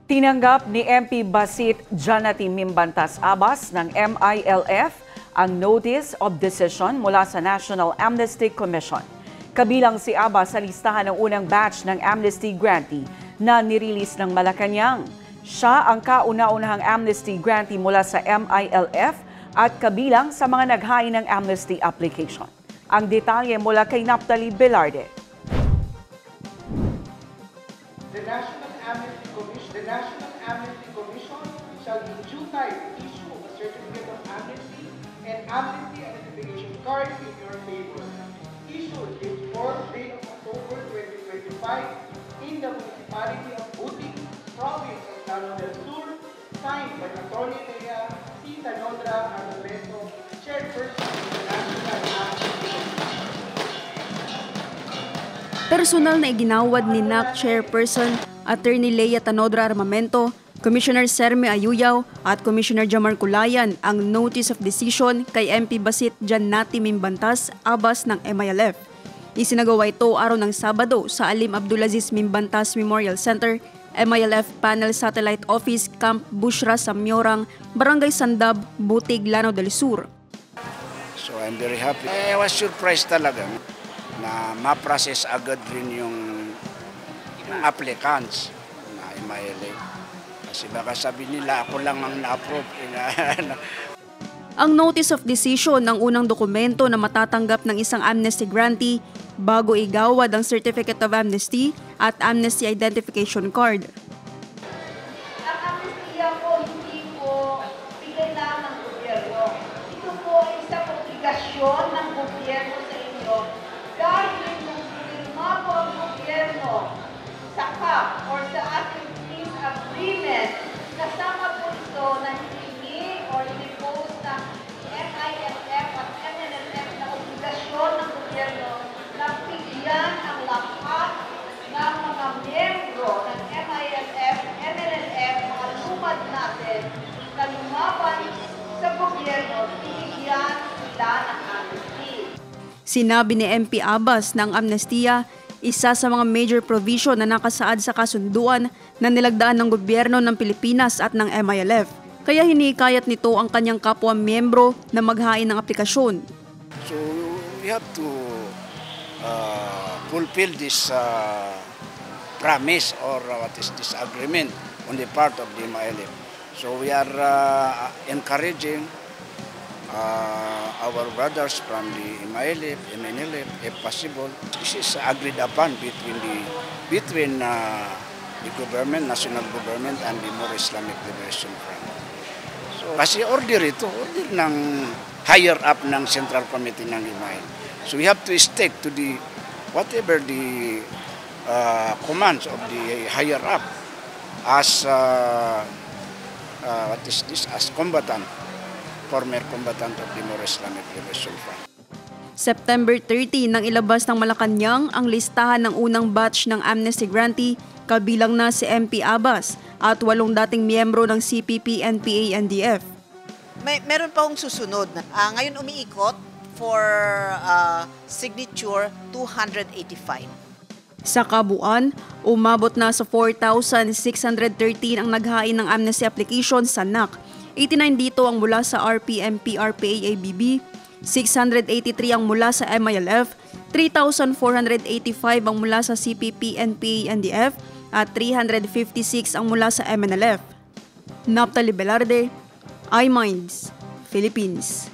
Tinanggap ni MP Basit Janati Mimbantas Abbas ng MILF ang Notice of Decision mula sa National Amnesty Commission. Kabilang si Abbas sa listahan ng unang batch ng amnesty grantee na nirelease ng Malacanang. Siya ang kauna-unahang amnesty grantee mula sa MILF at kabilang sa mga naghain ng amnesty application. Ang detalye mula kay Naphtali Velarde. The National Amnesty Commission shall in due time issue a certificate of amnesty and amnesty identification card in your favor. Issued this 4th day of October 2025 in the municipality of Butik, province of Lanao del Sur, signed by Attorney Lea C. Tanodra Armamento, chairperson of the National Amnesty Commission. Personal na iginawad ni NAC Chairperson Attorney Lea Tanodra Armamento, Commissioner Serme Ayuyaw at Commissioner Jamar Culayan ang Notice of Decision kay MP Basit Janati Mimbantas Abbas ng MILF. Isinagawa ito araw ng Sabado sa Alim Abdulaziz Mimbantas Memorial Center, MILF Panel Satellite Office, Camp Bushra sa Myorang, Barangay Sandab, Butig, Lanao del Sur. So I'm very happy. I was surprised talaga na ma-process agad rin yung applicants na MILF. Kasi baka sabi nila ako lang ang na-approve. Ang Notice of Decision ng unang dokumento na matatanggap ng isang amnesty grantee bago igawad ang Certificate of Amnesty at Amnesty Identification Card. Ang amnestiya po hindi po bigay lang ng gobyerno. Ito po ay isang obligasyon ng gobyerno sa inyo dahil kung pinirma po ang gobyerno sa CAP or sa ating peace agreement, kasama po ito na hiningi or in-impose ng MILF at MNLF na obligasyon ng gobyerno na bigyan ang lahat ng mga miyembro ng MILF, MNLF, mga lumad natin na lumaban sa gobyerno, bigyan sila ng amnesty. Sinabi ni MP Abbas ng amnestiya, isa sa mga major provision na nakasaad sa kasunduan na nilagdaan ng gobyerno ng Pilipinas at ng MILF. Kaya hinikayat nito ang kanyang kapwa-miyembro na maghain ng aplikasyon. So we have to fulfill this promise or what is this agreement on the part of the MILF. So we are encouraging our brothers from the MILF, MNLF, if possible. This is agreed upon between the government, national government, and the More Islamic Liberation Front. So, kasi order ng higher up ng Central Committee ng MILF. So we have to stick to the whatever the commands of the higher up as what is this as combatant. Former combatant of the More Islamic Liberation Front. September 30 nang ilabas ng Malacanang ang listahan ng unang batch ng amnesty grantee, kabilang na si MP Abbas at 8 dating miyembro ng CPP, NPA, NDF. Meron pa akong susunod. Ngayon umiikot for signature 285. Sa kabuuan, umabot na sa 4,613 ang naghain ng amnesty application sa NAC. 89 dito ang mula sa RPMP, RPA-ABB, 683 ang mula sa MILF, 3,485 ang mula sa CPP, NPA, NDF, at 356 ang mula sa MNLF. Naphtali Velarde, iMinds, Philippines.